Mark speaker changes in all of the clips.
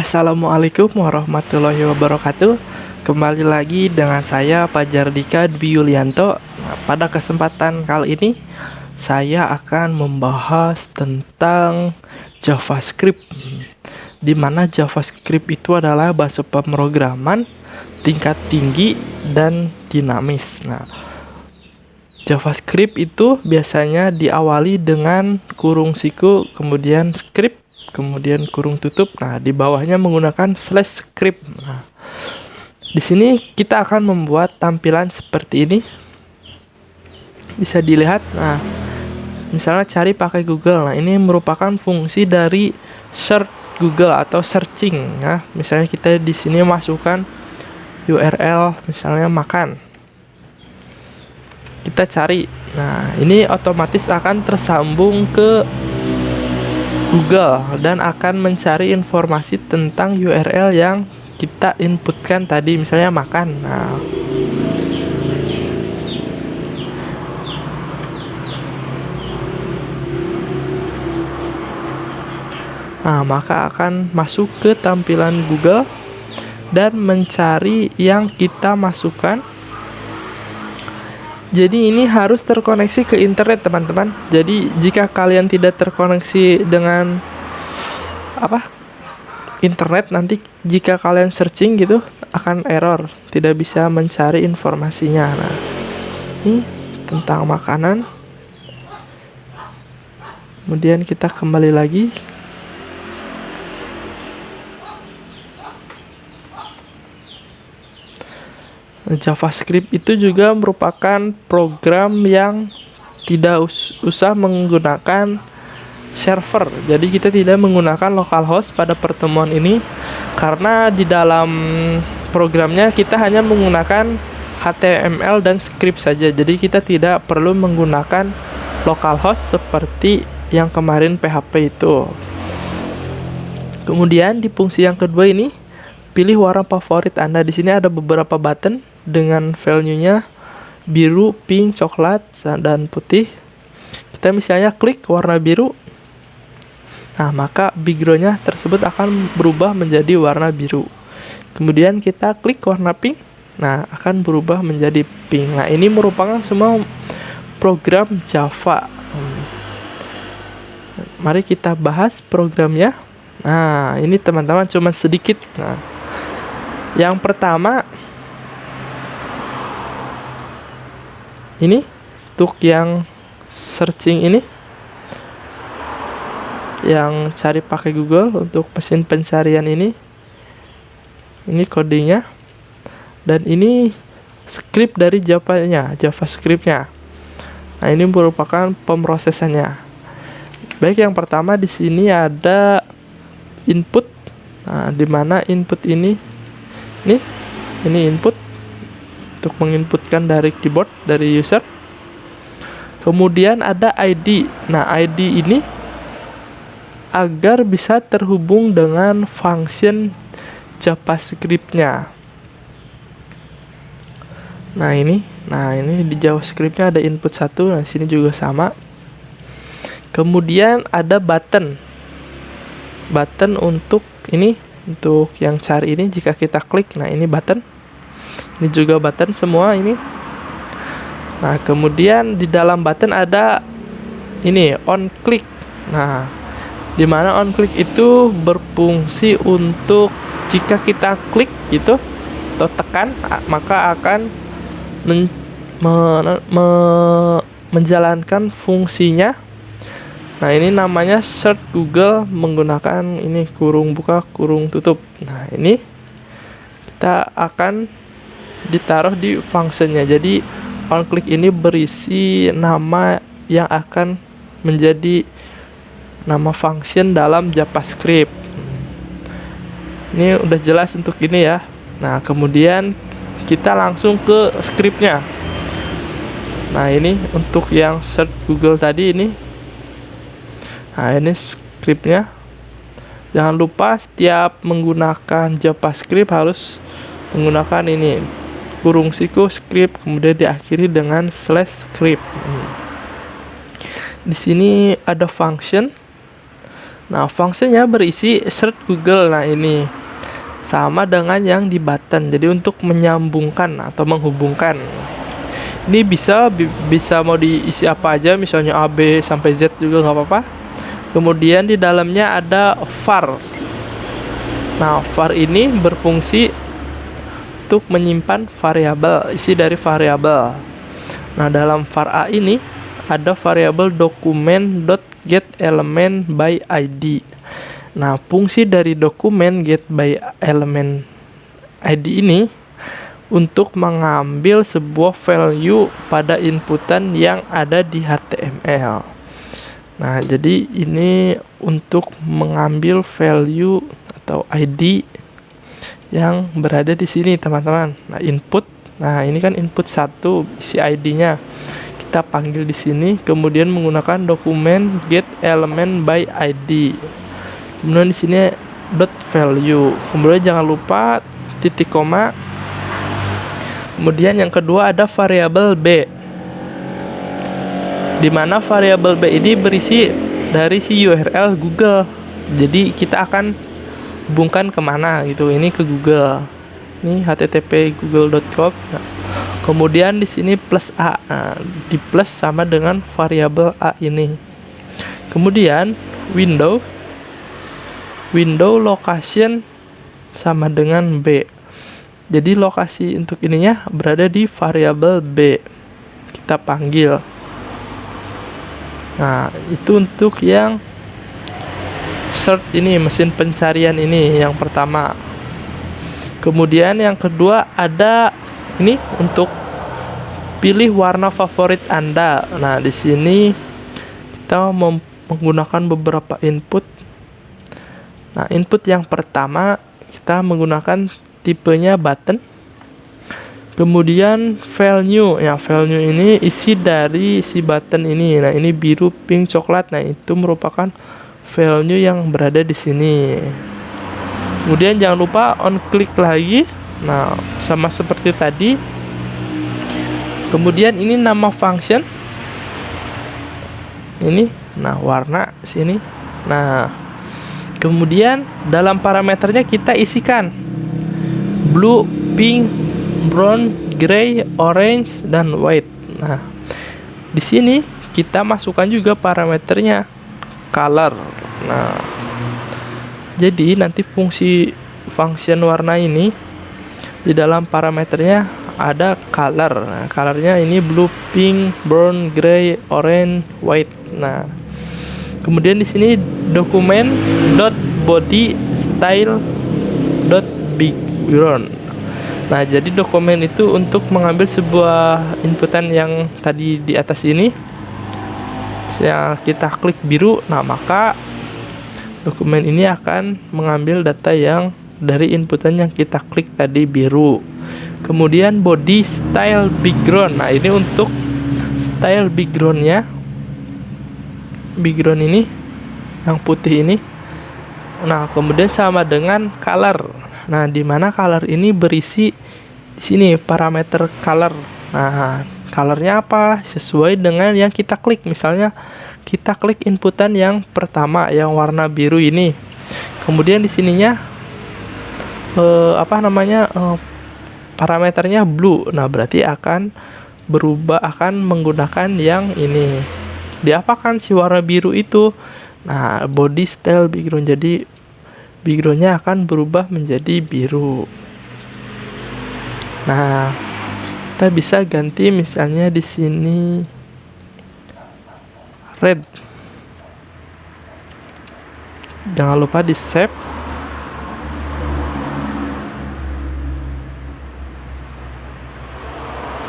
Speaker 1: Assalamualaikum warahmatullahi wabarakatuh. Kembali lagi dengan saya Fajar Dika Dwi Yulianto. Nah, pada kesempatan kali ini saya akan membahas tentang JavaScript, di mana JavaScript itu adalah bahasa pemrograman tingkat tinggi dan dinamis. Nah, JavaScript itu biasanya diawali dengan kurung siku, kemudian script, kemudian kurung tutup. Nah, di bawahnya menggunakan slash script. Nah, di sini kita akan membuat tampilan seperti ini. Bisa dilihat. Nah, misalnya cari pakai Google. Nah, ini merupakan fungsi dari search Google atau searching. Nah, misalnya kita di sini masukkan URL, misalnya makan. Kita cari. Nah, ini otomatis akan tersambung ke Google dan akan mencari informasi tentang URL yang kita inputkan tadi, misalnya makan. Nah, maka akan masuk ke tampilan Google dan mencari yang kita masukkan. Jadi ini harus terkoneksi ke internet, teman-teman. Jadi jika kalian tidak terkoneksi dengan internet, nanti jika kalian searching gitu akan error, tidak bisa mencari informasinya. Nah, ini tentang makanan. Kemudian kita kembali lagi. JavaScript itu juga merupakan program yang tidak usah menggunakan server. Jadi kita tidak menggunakan localhost pada pertemuan ini, karena di dalam programnya kita hanya menggunakan HTML dan script saja. Jadi kita tidak perlu menggunakan localhost seperti yang kemarin PHP itu. Kemudian di fungsi yang kedua ini, pilih warna favorit Anda. Di sini ada beberapa button dengan value-nya biru, pink, coklat, dan putih. Kita misalnya klik warna biru. Nah, maka background-nya tersebut akan berubah menjadi warna biru. Kemudian kita klik warna pink. Nah, akan berubah menjadi pink. Nah, ini merupakan semua program Java. Mari kita bahas programnya. Nah, ini teman-teman cuma sedikit. Nah, yang pertama ini untuk yang searching ini, yang cari pakai Google untuk mesin pencarian ini kodenya, dan ini script dari JavaScript-nya. Nah, ini merupakan pemrosesannya. Baik, yang pertama di sini ada input. Nah, di mana input ini input untuk menginputkan dari keyboard dari user. Kemudian ada ID. Nah, ID ini agar bisa terhubung dengan function JavaScript-nya. Nah, ini di JavaScript-nya ada input 1. Nah, sini juga sama. Kemudian ada button untuk ini, untuk yang cari ini. Jika kita klik, nah ini button. Ini juga button semua ini. Nah, kemudian di dalam button ada ini on click. Nah, di mana on click itu berfungsi untuk jika kita klik gitu atau tekan, maka akan menjalankan fungsinya. Nah, ini namanya search Google menggunakan ini kurung buka, kurung tutup. Nah, ini kita akan ditaruh di functionnya. Jadi on click ini berisi nama yang akan menjadi nama function dalam JavaScript. Ini udah jelas untuk ini ya. Nah, kemudian kita langsung ke scriptnya. Nah, ini untuk yang search Google tadi ini. Nah, ini scriptnya. Jangan lupa setiap menggunakan JavaScript harus menggunakan ini kurung siku script, kemudian diakhiri dengan /script. Di sini ada function. Nah, fungsinya berisi search Google. Nah, ini sama dengan yang di button. Jadi untuk menyambungkan atau menghubungkan. Ini bisa mau diisi apa aja, misalnya A, B sampai Z juga nggak apa-apa. Kemudian di dalamnya ada var. Nah, var ini berfungsi untuk menyimpan variabel, isi dari variabel. Nah, dalam var A ini ada variabel dokumen.getElement by ID. Nah, fungsi dari dokumen get by element ID ini untuk mengambil sebuah value pada inputan yang ada di HTML. Nah, jadi ini untuk mengambil value atau ID yang berada di sini, teman-teman. Nah, input. Nah, ini kan input 1, isi ID-nya. Kita panggil di sini, kemudian menggunakan dokumen get element by ID. Kemudian di sini dot value. Kemudian jangan lupa titik koma. Kemudian yang kedua ada variabel B. Di mana variabel B ini berisi dari si URL Google. Jadi kita akan hubungkan kemana gitu, ini ke Google, ini http google.com. Nah, kemudian di sini plus A. Nah, di plus sama dengan variabel A ini. Kemudian window location sama dengan B. Jadi lokasi untuk ininya berada di variabel B. Kita panggil. Nah, itu untuk yang search ini, mesin pencarian ini yang pertama. Kemudian yang kedua ada ini untuk pilih warna favorit Anda. Nah, di sini kita menggunakan beberapa input. Nah, input yang pertama kita menggunakan tipenya button. Kemudian value. Ya, value ini isi dari si button ini. Nah, ini biru, pink, coklat. Nah, itu merupakan value yang berada di sini. Kemudian jangan lupa on click lagi. Nah, sama seperti tadi. Kemudian ini nama function. Ini, nah warna sini. Nah, kemudian dalam parameternya kita isikan blue, pink, brown, gray, orange, dan white. Nah, di sini kita masukkan juga parameternya color. Nah, jadi nanti fungsi function warna ini di dalam parameternya ada color. Nah, colornya ini blue, pink, brown, gray, orange, white. Nah, kemudian di sini dokumen dot body style dot background. Nah, jadi dokumen itu untuk mengambil sebuah inputan yang tadi di atas ini. Yang kita klik biru, nah maka dokumen ini akan mengambil data yang dari inputan yang kita klik tadi biru. Kemudian body style background. Nah, ini untuk style backgroundnya, background ini yang putih ini. Nah, kemudian sama dengan color. Nah, di mana color ini berisi di sini parameter color. Nah, colornya apa? Sesuai dengan yang kita klik. Misalnya kita klik inputan yang pertama yang warna biru ini. Kemudian di sininya parameternya blue. Nah, berarti akan berubah, akan menggunakan yang ini. Diapakan si warna biru itu? Nah, body style background. Jadi backgroundnya akan berubah menjadi biru. Nah, kita bisa ganti misalnya di sini red. Jangan lupa di save.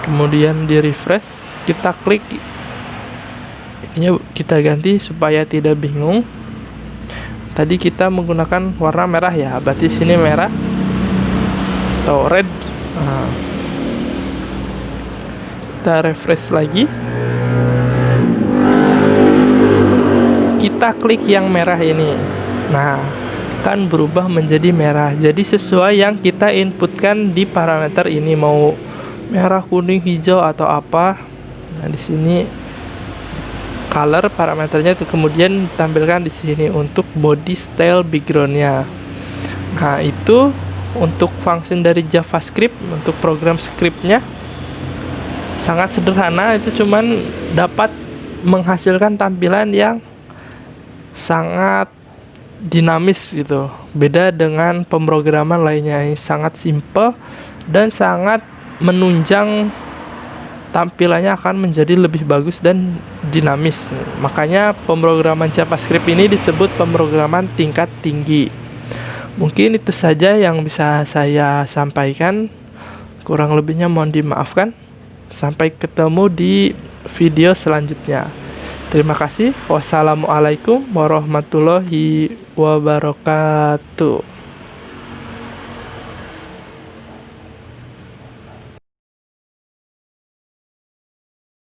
Speaker 1: Kemudian di refresh, kita klik. Ini kita ganti supaya tidak bingung. Tadi kita menggunakan warna merah ya, berarti sini merah atau red. Nah, kita refresh lagi. Kita klik yang merah ini. Nah, kan berubah menjadi merah. Jadi sesuai yang kita inputkan di parameter ini, mau merah, kuning, hijau atau apa. Nah, di sini color parameternya itu kemudian ditampilkan di sini untuk body style backgroundnya. Nah, itu untuk function dari JavaScript. Untuk program scriptnya sangat sederhana, itu cuman dapat menghasilkan tampilan yang sangat dinamis gitu. Beda dengan pemrograman lainnya, ini sangat simple dan sangat menunjang tampilannya akan menjadi lebih bagus dan dinamis. Makanya pemrograman JavaScript ini disebut pemrograman tingkat tinggi. Mungkin itu saja yang bisa saya sampaikan. Kurang lebihnya mohon dimaafkan. Sampai ketemu di video selanjutnya. Terima kasih. Wassalamualaikum warahmatullahi wabarakatuh.